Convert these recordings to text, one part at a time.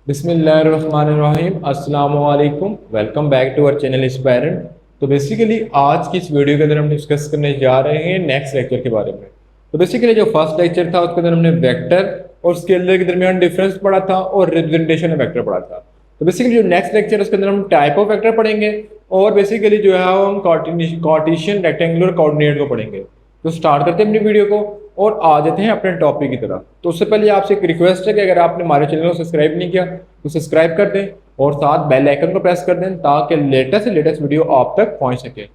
बिस्मिल्लाहिर्रहमानिर्रहीम अस्सलामु अलैकुम। Welcome back to our channel Inspirant. तो बेसिकली आज की इस वीडियो के अंदर हम डिस्कस करने जा रहे हैं नेक्स्ट लेक्चर के बारे में। तो बेसिकली जो फर्स्ट लेक्चर था उसके अंदर हमने वेक्टर और स्केलर के दरमियान डिफरेंस पढ़ा था और रिप्रेजेंटेशन ऑफ वेक्टर पढ़ा था। तो बेसिकली जो नेक्स्ट लेक्चर है उसके अंदर हम टाइप ऑफ वेक्टर पढ़ेंगे और बेसिकली जो है हम कार्टेशियन रेक्टेंगुलर कोऑर्डिनेट को पढ़ेंगे। तो स्टार्ट करते हैं अपनी वीडियो को और आ जाते हैं अपने टॉपिक की तरफ। तो उससे पहले आपसे एक रिक्वेस्ट है कि अगर आपने हमारे चैनल को सब्सक्राइब नहीं किया तो सब्सक्राइब कर दें और साथ बेल आइकन को प्रेस कर दें ताकि लेटेस्ट से लेटेस्ट वीडियो आप तक पहुंच सके।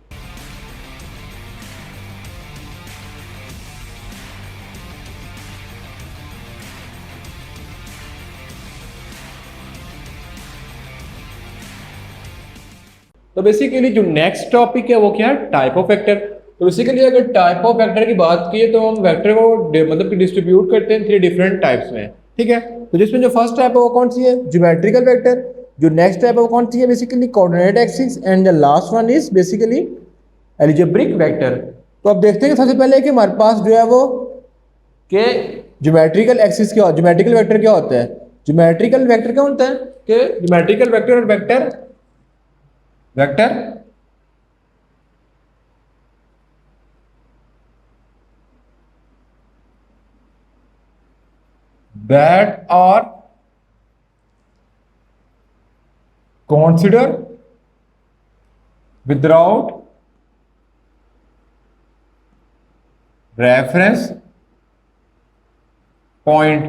तो बेसिकली जो नेक्स्ट टॉपिक है वो क्या है, टाइप ऑफ वेक्टर। तो बेसिकली अगर टाइप ऑफ वेक्टर की बात की तो हम वेक्टर को मतलब कि डिस्ट्रीब्यूट करते हैं 3 डिफरेंट टाइप्स में। ठीक है, तो जिसमें जो फर्स्ट टाइप है वो कौन सी है, ज्योमेट्रिकल वेक्टर। जो नेक्स्ट टाइप है वो कौन सी है, basically coordinate axis. And the last one is basically algebraic vector. तो अब देखते हैं सबसे पहले कि हमारे पास जो है वो कि ज्योमेट्रिकल एक्सिस क्या, ज्योमेट्रिकल वेक्टर क्या होता है। ज्योमेट्रिकल वेक्टर क्या होता है कि ज्योमेट्रिकल वेक्टर और vector vector that are considered without reference point।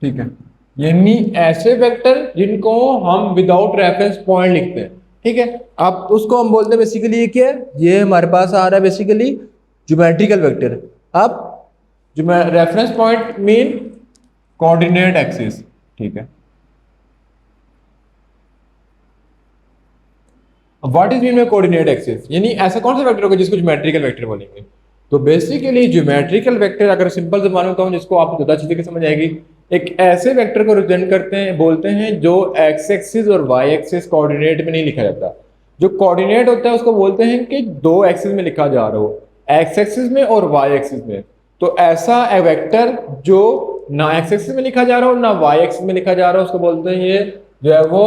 ठीक है, यानी ऐसे वेक्टर जिनको हम विदाउट रेफरेंस पॉइंट लिखते हैं। ठीक है, अब उसको हम बोलते हैं बेसिकली ये क्या है, ये हमारे पास आ रहा है बेसिकली ज्योमेट्रिकल वेक्टर। अब reference point mean coordinate axis. ठीक है, what is mean by coordinate axis, यानी ऐसा कौन सा वेक्टर होगा जिसको ज्योमेट्रिकल वेक्टर बोलेंगे। तो बेसिकली ज्योमेट्रिकल वेक्टर अगर सिंपल जबान में कहूं जिसको आपको ज्यादा अच्छी तरीके समझ आएगी, एक ऐसे वेक्टर को रिप्रेजेंट करते हैं बोलते हैं जो एक्स एक्सिस और वाई एक्सिस कोऑर्डिनेट में नहीं लिखा जाता। जो कोऑर्डिनेट होता है उसको बोलते हैं कि 2 एक्सिस में लिखा जा रहा हो, एक्स एक्सिस में और वाई एक्सिस में। तो ऐसा वेक्टर जो ना एक्स एक्सिस में लिखा जा रहा हो ना वाई एक्सिस में लिखा जा रहा हो उसको बोलते हैं ये जो है वो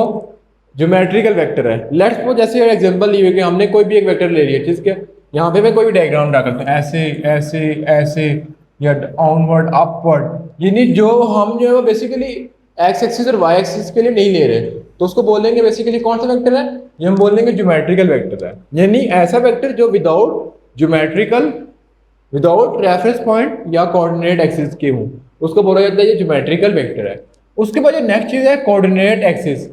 ज्योमेट्रिकल वेक्टर है। लेट्स सपोज जैसे एग्जांपल लिए हुए कि हमने कोई भी एक वेक्टर ले लिया, ठीक है, यहाँ पे मैं कोई भी डायग्राम ड्रा करता हूँ ऐसे ऐसे ऐसे या डाउनवर्ड अपवर्ड, यानी जो हम जो है वो बेसिकली एक्स एक्सिस और वाई एक्सिस के लिए नहीं ले रहे तो उसको बोलेंगे बेसिकली कौन सा वेक्टर है, ये हम बोलेंगे ज्योमेट्रिकल वेक्टर है। यानी ऐसा वेक्टर जो without geometrical without reference point या कोऑर्डिनेट एक्सिस के हूँ उसको बोला जाता है ये ज्योमेट्रिकल वेक्टर है। उसके बाद जो नेक्स्ट चीज है coordinate axis.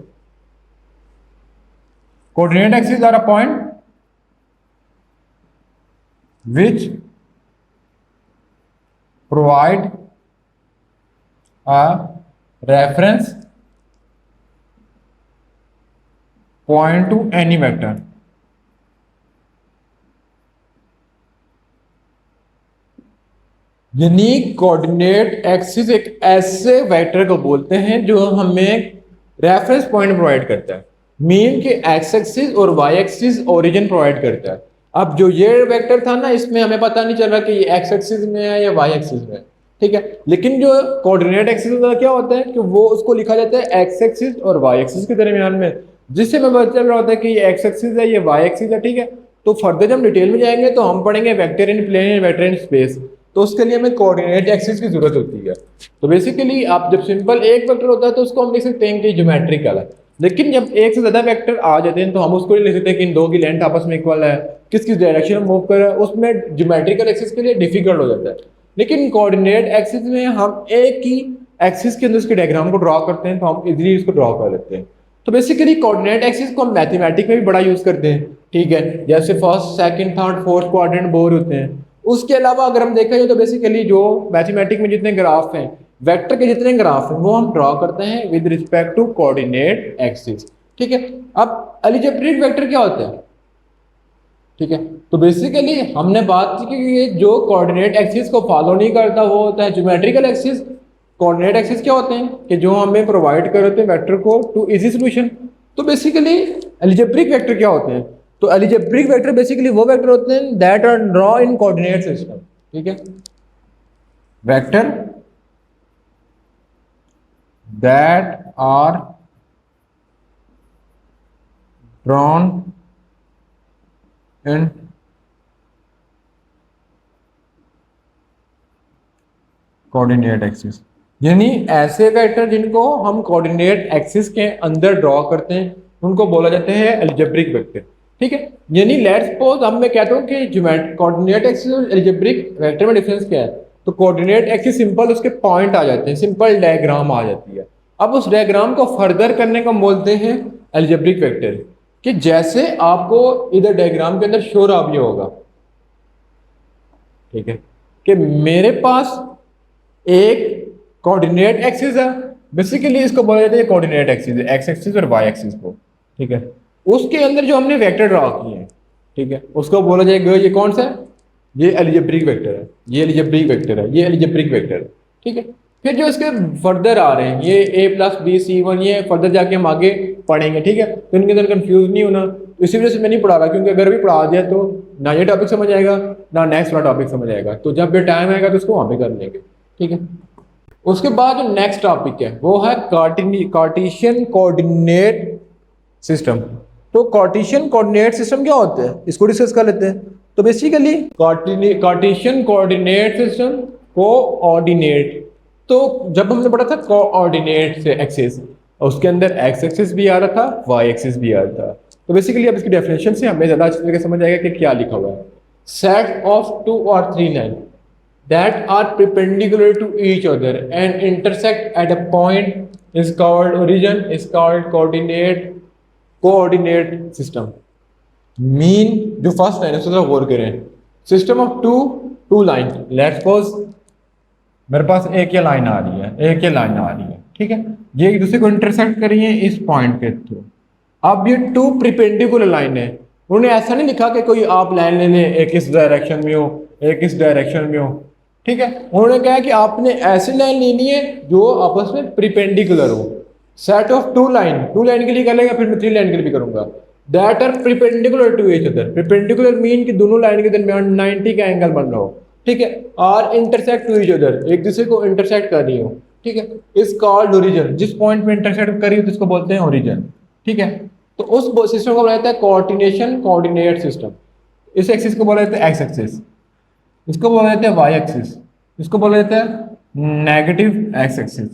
Coordinate axes are a point which provide a reference point to any vector। यानी कोऑर्डिनेट एक्सिस एक ऐसे वेक्टर को बोलते हैं जो हमें रेफरेंस पॉइंट प्रोवाइड करता है, मीन के एक्स एक्सिस और वाई एक्सिस ओरिजिन प्रोवाइड करता है। अब जो ये वेक्टर था ना इसमें हमें पता नहीं चल रहा कि ये एक्स एक्सिस में है या वाई एक्सिस में है। ठीक है, लेकिन जो कोऑर्डिनेट एक्सिस का क्या होता है कि वो उसको लिखा जाता है एक्स एक्सिस और वाई एक्सिस के दरमियान में, जिससे हमें पता चल रहा होता है कि ये एक्स एक्सिस है ये वाई एक्सिस है। ठीक है, तो फर्दर जब हम डिटेल में जाएंगे तो हम पढ़ेंगे vector in plane and vector in space, तो उसके लिए हमें कोऑर्डिनेट एक्सिस की जरूरत होती है। तो बेसिकली आप जब सिंपल एक वेक्टर होता है तो उसको हम लिख सकते हैं कि ज्योमेट्रिकल है, लेकिन जब एक से ज्यादा वेक्टर आ जाते हैं तो हम उसको नहीं लिख सकते कि इन दो की लेंथ आपस में इक्वल है, किस किस डायरेक्शन में मूव कर रहा है, उसमें ज्योमेट्रिकल एक्सिस के लिए डिफिकल्ट हो जाता है। लेकिन कोऑर्डिनेट एक्सिस में हम एक ही एक्सिस के अंदर उसके डायग्राम को ड्रॉ करते हैं तो हम इजीली इसको ड्रॉ कर लेते हैं। तो बेसिकली कोऑर्डिनेट एक्सिस को हम मैथमेटिक्स में भी बड़ा यूज करते हैं। ठीक है, जैसे first second third fourth quadrant bore होते हैं। उसके अलावा अगर हम देखा जाए तो बेसिकली जो मैथमेटिक्स में जितने ग्राफ हैं, वेक्टर के जितने ग्राफ हैं वो हम ड्रॉ करते हैं with respect to coordinate axis. ठीक है, अब अलजेब्रिक वेक्टर क्या होता है। ठीक है, तो बेसिकली हमने बात की कि ये जो कोऑर्डिनेट एक्सिस को फॉलो नहीं करता वो होता है ज्योमेट्रिकल एक्सिस। कोऑर्डिनेट एक्सिस क्या होते हैं कि जो हमें प्रोवाइड कर होते हैं वेक्टर को टू इजी सॉल्यूशन। तो बेसिकली अलजेब्रिक वेक्टर क्या होते हैं, तो अलजेब्रिक वेक्टर बेसिकली वो वेक्टर होते हैं that are draw in coordinate system. ठीक है, vector that are drawn in coordinate axis, यानी ऐसे वेक्टर जिनको हम कोऑर्डिनेट एक्सिस के अंदर ड्रॉ करते हैं उनको बोला जाता है अलजेब्रिक वेक्टर। ठीक है, यानी लेट्स सपोज अब मैं कहता हूँ कि कोऑर्डिनेट एक्सिस और अलजेब्रिक वेक्टर में डिफरेंस क्या है, तो कोऑर्डिनेट एक्सिस सिंपल उसके पॉइंट आ जाते हैं, सिंपल डायग्राम आ जाती है। अब उस डायग्राम को फर्दर करने को बोलते हैं अलजेब्रिक वेक्टर, कि जैसे आपको इधर डायग्राम के अंदर शो रहा भी होगा, ठीक है, कि मेरे पास एक कोऑर्डिनेट एक्सिस है, बेसिकली इसको बोला जाता है कोऑर्डिनेट एक्सिस, एक्स एक्सिस और वाई एक्सिस को। ठीक है, उसके अंदर जो हमने वेक्टर ड्रॉ किए हैं, ठीक है, उसको बोला जाएगा ये कौन सा है, ये अलजेब्रिक वेक्टर है, ये अलजेब्रिक वेक्टर है, ये अलजेब्रिक वेक्टर है। ठीक है, फिर जो इसके फर्दर आ रहे हैं ये a plus b c one, ये फर्दर जाके हम आगे पढ़ेंगे। ठीक है, तो इनके अंदर कंफ्यूज नहीं होना, इसी वजह से मैं नहीं पढ़ा रहा, क्योंकि अगर भी पढ़ा दिया तो ना ये टॉपिक समझ आएगा ना नेक्स्ट वाला टॉपिक समझ आएगा, तो जब भी टाइम आएगा तो उसको वहाँ पे कर लेंगे। ठीक है, उसके बाद जो नेक्स्ट टॉपिक है वो है कार्टेशियन कोऑर्डिनेट सिस्टम। तो कार्टेशियन कोऑर्डिनेट सिस्टम क्या होता है, इसको डिस्कस कर लेते हैं। तो basically Cartesian coordinate system coordinate, तो जब हमने पढ़ा था कोऑर्डिनेट से एक्सिस, उसके अंदर एक्स एक्सिस भी आ रहा था, वाई एक्सिस भी आ रहा था। तो बेसिकली अब इसकी डेफिनेशन से हमें ज़्यादा अच्छी तरीके समझ आएगा कि क्या लिखा हुआ है। Set of 2 or 3 line that are perpendicular to each other and intersect at a point is called origin, is called coordinate system। Mean जो फर्स्ट लाइन है उसको गौर करें, system of two line, let's suppose मेरे पास एक ये line आ रही है, एक ये लाइन आ रही है, ठीक है, ये एक दूसरे को इंटरसेक्ट करी है इस पॉइंट के थ्रू। अब ये 2 प्रिपेंडिकुलर लाइन है, उन्होंने ऐसा नहीं लिखा कि कोई आप लाइन ले लें, एक इस डायरेक्शन में हो एक इस डायरेक्शन में हो। ठीक है, उन्होंने कहा कि आपने ऐसी लाइन लेनी है जो आपस में प्रिपेंडिकुलर हो। सेट ऑफ 2 लाइन, 2 लाइन के लिए कर लेगा, फिर मैं 3 लाइन के लिए भी करूंगा। That are perpendicular to each other, perpendicular mean कि दोनों लाइन के दरमियान 90 का एंगल बन रहा हो। ठीक है, और इंटरसेक्ट टू ईच अदर, एक दूसरे को इंटरसेक्ट कर रही हो। ठीक है, इस कॉल्ड ओरिजिन, जिस पॉइंट में इंटरसेक्ट कर रही हो तो इसको बोलते हैं ओरिजिन। ठीक है, तो उस सिस्टम को बोला जाता है कोऑर्डिनेशन कोऑर्डिनेट सिस्टम। इस एक्सिस को बोला जाता है एक्स एक्सिस, इसको बोला जाता है वाई एक्सिस, इसको बोला जाता है नेगेटिव एक्स एक्सिस,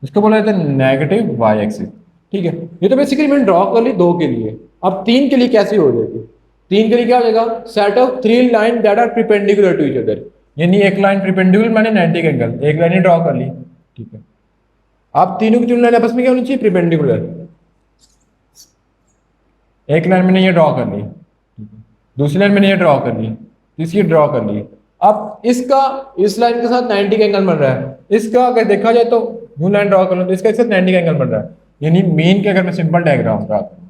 इसको बोला जाता है नेगेटिव वाई एक्सिस। ठीक है, ये तो बेसिकली मैंने ड्रॉ कर ली 2 के लिए। अब 3 के लिए कैसे हो जाएगी, 3 के लिए क्या हो जाएगा, set of 3 line that are perpendicular to each other, यानी एक लाइन प्रिपेंडिकुलर मैंने 90 का एंगल, एक लाइन ही ड्रॉ कर ली। ठीक है, अब तीनों की 3 लाइन आपस में क्या होनी चाहिए, प्रिपेंडिकुलर। एक लाइन मैंने ये ड्रॉ कर ली, दूसरी लाइन मैंने ये ड्रॉ कर ली, तीसरी ड्रॉ कर ली। अब इसका इस लाइन के साथ 90 का एंगल बन रहा है, इसका अगर देखा जाए तो न्यू लाइन ड्रॉ कर लो तो इसका साथ 90 का एंगल बन रहा है, यानी मीन के अगर मैं सिंपल डायग्राम ड्रॉ करूं,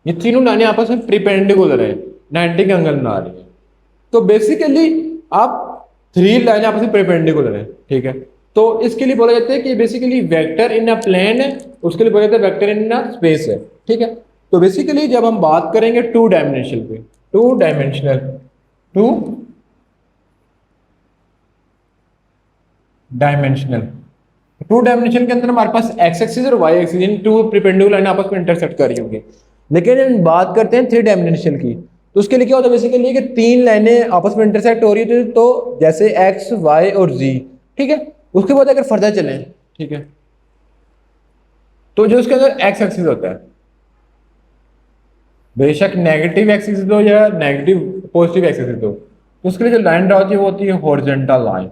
ये तीनों लाइनें आपस में प्रिपेंडिकुलर है, 90 का एंगल बना रही है। तो बेसिकली आप 3 लाइनें आपस में प्रिपेंडिकुलर है। ठीक है, तो इसके लिए बोला जाता है कि बेसिकली वेक्टर इन अ प्लेन है, उसके लिए बोला जाता है वेक्टर इन अ स्पेस है। ठीक है, तो बेसिकली जब हम बात करेंगे 2 डायमेंशनल पे, 2 डायमेंशनल के अंदर हमारे पास एक्स एक्सिस और वाई एक्सिस, इन 2 प्रिपेंडिकुलर लाइन आपस में इंटरसेक्ट कर रही होंगी। लेकिन हम बात करते हैं 3 डायमेंशनल की, तो उसके लिए क्या होता है बेसिकली कि 3 लाइनें आपस में इंटरसेक्ट हो रही थी, तो जैसे एक्स वाई और जी। ठीक है, उसके बाद अगर फर्दर चलें, ठीक है, तो जो उसके अंदर एक्स एक्सिस होता है, बेशक नेगेटिव एक्सिस दो या नेगेटिव पॉजिटिव एक्सिस दो, तो उसके लिए जो लाइन ड्रॉ होती है वो होती है हॉरिजॉन्टल लाइन।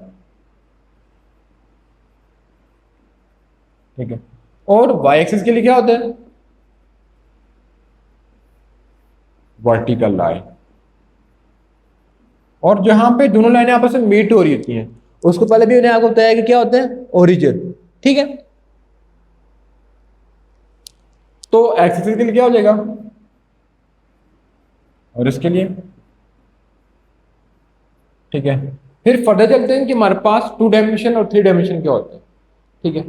ठीक है, और वाई एक्सिस के लिए क्या होता है, वर्टिकल लाइन। और जहां पे दोनों लाइनें आपस में मीट हो रही होती हैं उसको पहले भी उन्हें आपको बताया कि क्या होता है, ओरिजिन। ठीक है, तो एक्स एक्सिस के लिए क्या हो जाएगा, और इसके लिए। ठीक है, फिर फर्दर चलते हैं कि हमारे पास 2 डायमेंशन और 3 डायमेंशन क्या होते हैं। ठीक है,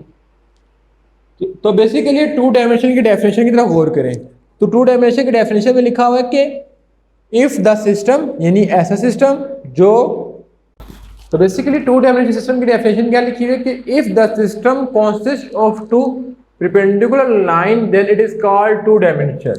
तो बेसिकली 2 डायमेंशन की डेफिनेशन की तरफ गौर करें, तो 2 डायमेंशन की डेफिनेशन में लिखा हुआ है कि इफ द सिस्टम, यानी ऐसा सिस्टम जो तो बेसिकली टू डायमेंशनल सिस्टम की डेफिनेशन क्या लिखी हुई है कि if the system consist of two perpendicular line then it is called two dimensional.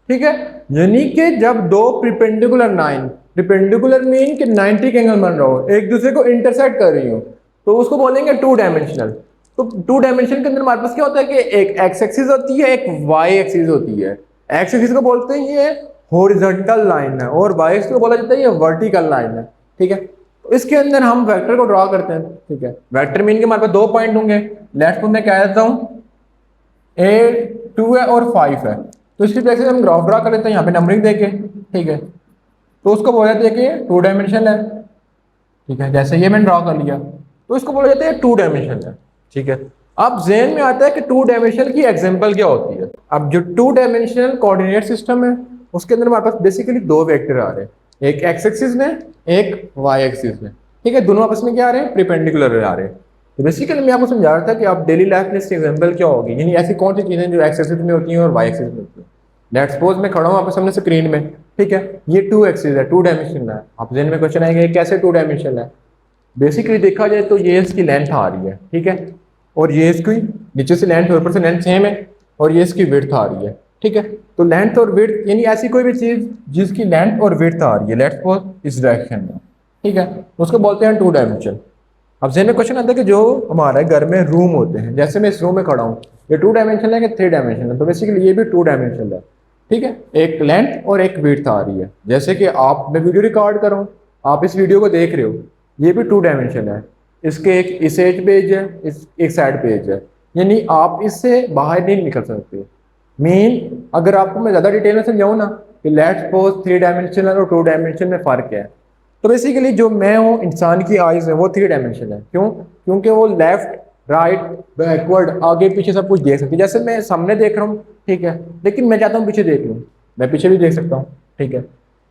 ठीक है, यानी कि जब दो परपेंडिकुलर लाइन, परपेंडिकुलर मीन कि 90 के एंगल बन रहा हो, एक दूसरे को इंटरसेक्ट कर रही हो, तो उसको बोलेंगे टू डायमेंशनल। तो टू डायमेंशन के अंदर हमारे पास क्या होता है कि एक एक्स एक्सिस होती है, एक वाई एक्सिस होती है। एक्स एक्सिस को बोलते हैं ये हॉरिजॉन्टल लाइन है और वाई एक्सिस को बोला जाता है ये वर्टिकल लाइन है। ठीक है, तो इसके अंदर हम वेक्टर को ड्रॉ करते हैं। ठीक है, वेक्टर मीन के हमारे पास दो पॉइंट होंगे, लेफ्ट में मैं क्या देता हूँ A2 है और 5 है, तो इसकी वजह से हम ग्राफ ड्रा कर लेते हैं यहाँ पे नंबरिंग देके। ठीक है, तो उसको बोला जाता है कि टू डायमेंशनल है। ठीक है, जैसे ये मैंने ड्रॉ कर लिया तो इसको बोला जाता है टू डायमेंशनल है। ठीक है, अब ज़हन में आता है कि टू डायमेंशनल की एग्जांपल क्या होती है। अब जो टू डायमेंशनल कोऑर्डिनेट सिस्टम है उसके अंदर हमारे पास बेसिकली दो वेक्टर आ रहे हैं, एक एक्स एक्सिस में, एक वाई एक्सिस में। ठीक है, दोनों आपस में क्या आ रहे हैं, परपेंडिकुलर आ रहे हैं। तो बेसिकली मैं आपको समझा रहा था कि आप डेली लाइफ में इसकी एग्जांपल क्या होगी, यानी ऐसी कौन सी चीज़ें जो एक्स एक्सिस में होती हैं और वाई एक्सिस में होती हैं। लेट्स सपोज मैं खड़ा हूँ आपके सामने स्क्रीन में। ठीक है, ये टू एक्सिस है, टू डायमेंशनल है। आप ज़हन में क्वेश्चन आएगा कैसे टू डायमेंशनल है। बेसिकली देखा जाए तो ये इसकी लेंथ आ रही है। ठीक है, और ये इसकी नीचे से लेंथ और ऊपर से लेंथ सेम है, और ये इसकी विड्थ आ रही है। ठीक है, तो लेंथ और विड्थ यानी ऐसी कोई भी चीज़ जिसकी लेंथ और विड्थ आ रही है, लेट्स सपोज इस डायरेक्शन में। ठीक है, उसको बोलते हैं टू डायमेंशन। अब ज़हन में क्वेश्चन आता है कि जो हमारे घर में रूम होते हैं, जैसे मैं इस रूम में खड़ा हूँ, ये टू डायमेंशनल है कि थ्री डायमेंशनल है, तो बेसिकली ये भी टू डायमेंशनल है। ठीक है, एक लेंथ और एक विड्थ आ रही है। जैसे कि आप, मैं वीडियो रिकॉर्ड कर रहा हूँ, आप इस वीडियो को देख रहे हो, ये भी टू डायमेंशन है। इसके एक इस एज पेज है, इस एक साइड पेज है, यानी आप इससे बाहर नहीं निकल सकते। मीन अगर आपको मैं ज़्यादा डिटेल में समझाऊँ ना कि लेट्स सपोज थ्री डायमेंशनल और टू डायमेंशन में फ़र्क है, तो बेसिकली जो मैं हूँ, इंसान की आइज़ है, वो थ्री डायमेंशन है। क्यों? क्योंकि वो लेफ्ट राइट बैकवर्ड आगे पीछे सब कुछ देख सकती है। जैसे मैं सामने देख रहा हूँ, ठीक है, लेकिन मैं चाहता हूँ पीछे देख लूँ, मैं पीछे भी देख सकता हूँ। ठीक है,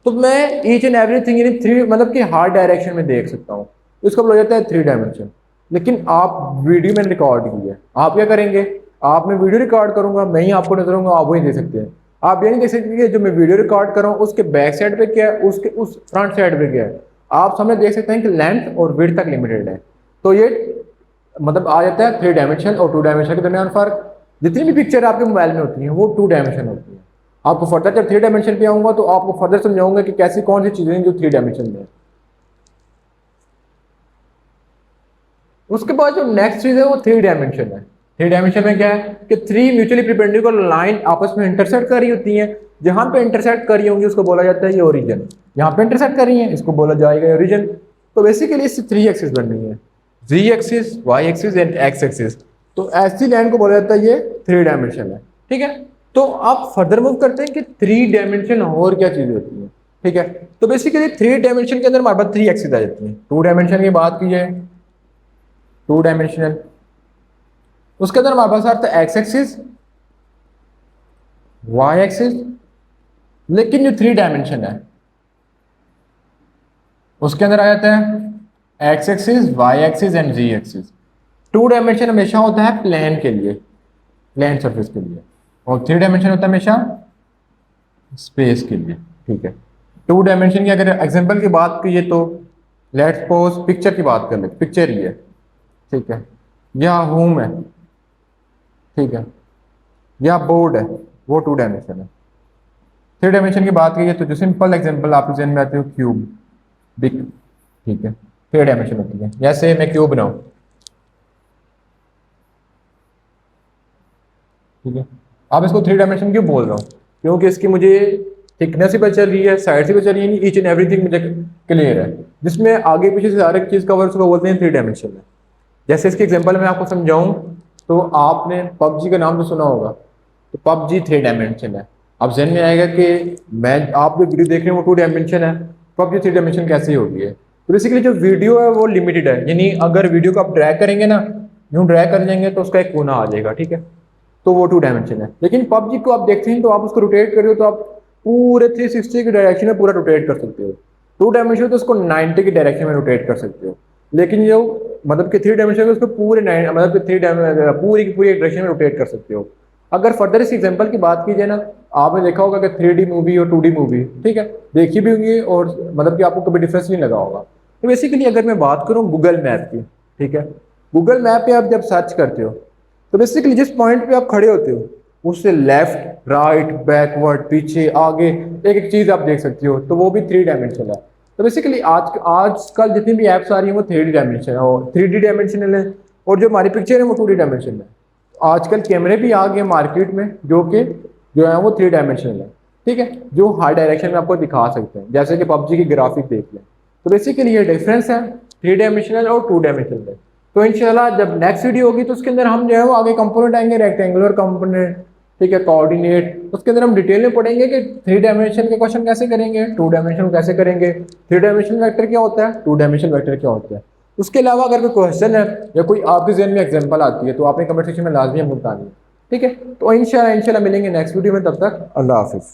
तो मैं ईच एंड एवरीथिंग यानी थ्री मतलब कि हर डायरेक्शन में देख सकता हूँ, इसको बोला जाता है थ्री डायमेंशन। लेकिन आप वीडियो में रिकॉर्ड की है, आप क्या करेंगे, आप मैं वीडियो रिकॉर्ड करूंगा, मैं ही आपको नजर आऊंगा, आप वही देख सकते हैं। आप ये नहीं देख सकते कि जो मैं वीडियो रिकॉर्ड कर रहा हूँ उसके बैक साइड पे क्या है, उसके उस फ्रंट साइड पे क्या है। आप सामने देख सकते हैं कि लेंथ और विड्थ तक लिमिटेड है। तो ये मतलब आ जाता है थ्री डायमेंशन और टू डायमेंशन के दरमियान फर्क। जितनी भी पिक्चर आपके मोबाइल में होती हैं वो टू डायमेंशन होती है। आपको फर्दर जब थ्री डायमेंशन पे आऊंगा तो आपको फर्दर समझाऊंगा कि कैसी कौन सी चीजें जो थ्री डायमेंशन में है। उसके बाद जो नेक्स्ट चीज है वो थ्री डायमेंशन है। थ्री डायमेंशन में क्या है कि थ्री म्यूचुअली परपेंडिकुलर लाइन आपस में इंटरसेक्ट कर रही होती हैं। जहां पे इंटरसेक्ट कर रही होंगी उसको बोला जाता है ये ओरिजिन। यहाँ पे इंटरसेक्ट कर रही है, इसको बोला जाएगा ओरिजिन। तो बेसिकली इससे थ्री एक्सिस बन रही है, Z axis, Y axis and X axis. तो ऐसी लाइन को बोला जाता है ये थ्री डायमेंशन है। ठीक है, तो आप फर्दर मूव करते हैं कि थ्री डायमेंशन और क्या चीजें होती है। ठीक है, तो बेसिकली थ्री डायमेंशन के अंदर हमारे पास थ्री एक्सिस आ जाती है। टू डायमेंशन की बात की जाए, टू डायमेंशनल, उसके अंदर हमारे पास आता है एक्स एक्सिस, वाई एक्सिस। लेकिन जो थ्री डायमेंशन है उसके अंदर आ जाता है X axis, Y axis and Z axis. Two dimension हमेशा होता है प्लेन के लिए, प्लेन सरफेस के लिए, और थ्री डायमेंशन होता है हमेशा स्पेस के लिए। ठीक है, टू डायमेंशन की अगर एग्जांपल की बात कीजिए तो लेट्स सपोज पिक्चर की बात कर ले, पिक्चर ही है। ठीक है, या होम है, ठीक है, या बोर्ड है, वो टू डायमेंशन है। थ्री डायमेंशन की बात कीजिए तो जो सिंपल एग्जांपल आपके जहन में आते हो क्यूब, बिग। ठीक है, थ्री डायमेंशन होती है। जैसे मैं क्यूब बनाऊं, ठीक है, आप इसको थ्री डायमेंशन क्यों बोल रहा हूँ, क्योंकि इसकी मुझे थिकनेस ही पता चल रही है, साइड से भी चल रही है, ईच एंड एवरीथिंग मुझे क्लियर है, जिसमें आगे पीछे से हर एक चीज़ कवर उसको बोलते हैं थ्री डायमेंशन में। जैसे इसके एग्जांपल मैं आपको समझाऊं तो आपने पबजी का नाम तो सुना होगा, तो पबजी थ्री डायमेंशन है। अब जहन में आएगा कि मैं आप जो वीडियो देख रहे हैं वो टू डायमेंशन है, पबजी थ्री डायमेंशन कैसे होगी है। तो बेसिकली जो वीडियो है वो लिमिटेड है, यानी अगर वीडियो को आप ड्रैग करेंगे ना, यूँ ड्रैग कर जाएंगे तो उसका एक कोना आ जाएगा। ठीक है, तो वो टू डायमेंशन है। लेकिन पबजी को आप देखते हैं तो आप उसको रोटेट कर रहे हो तो आप पूरे 360 की डायरेक्शन में पूरा रोटेट कर सकते हो। टू डायमेंशन तो उसको 90 की डायरेक्शन में रोटेट कर सकते हो। लेकिन जो मतलब कि थ्री डायमेंशन उसको पूरे मतलब कि पूरी की पूरी एक डायरेक्शन में रोटेट कर सकते हो। अगर फर्दर इस एग्जांपल की बात की जाए ना, आपने देखा होगा कि 3D मूवी और 2D मूवी, ठीक है, देखी भी होंगी और मतलब कि आपको कभी डिफरेंस नहीं लगा होगा। तो बेसिकली अगर मैं बात करूँ गूगल मैप की, ठीक है, गूगल मैप पे आप जब सर्च करते हो तो बेसिकली जिस पॉइंट पे आप खड़े होते हो उससे लेफ्ट राइट बैकवर्ड पीछे आगे एक एक चीज़ आप देख सकते हो, तो वो भी 3 डायमेंशनल है। तो बेसिकली आजकल जितनी भी ऐप्स आ रही हैं वो 3D डायमेंशन और 3D डायमेंशनल है, और जो हमारी पिक्चर है वो 2D डायमेंशनल है। आजकल कैमरे भी आ गए मार्केट में जो है वो 3 डायमेंशनल है, ठीक है, जो हाई डायरेक्शन में आपको दिखा सकते हैं, जैसे कि पबजी की ग्राफिक देख लें। तो बेसिकली ये डिफरेंस है 3 डायमेंशनल और 2 डायमेंशनल में। तो इंशाल्लाह जब नेक्स्ट वीडियो होगी तो उसके अंदर हम जो है वो आगे कंपोनेंट आएंगे, रेक्टेंगुलर कंपोनेंट, ठीक है, कोऑर्डिनेट, उसके अंदर हम डिटेल में पढ़ेंगे कि 3 डायमेंशन के क्वेश्चन कैसे करेंगे, 2 डायमेंशन कैसे करेंगे, 3 डायमेंशन वेक्टर क्या होता है, 2 डायमेंशन वेक्टर क्या होता है। उसके अलावा अगर कोई क्वेश्चन है या कोई आपके जहन में एग्जांपल आती है तो आपने कमेंट सेक्शन में लाजमी हमको बतानी है, ठीक है। तो इंशाल्लाह मिलेंगे नेक्स्ट वीडियो में, तब तक अल्लाह हाफिज़।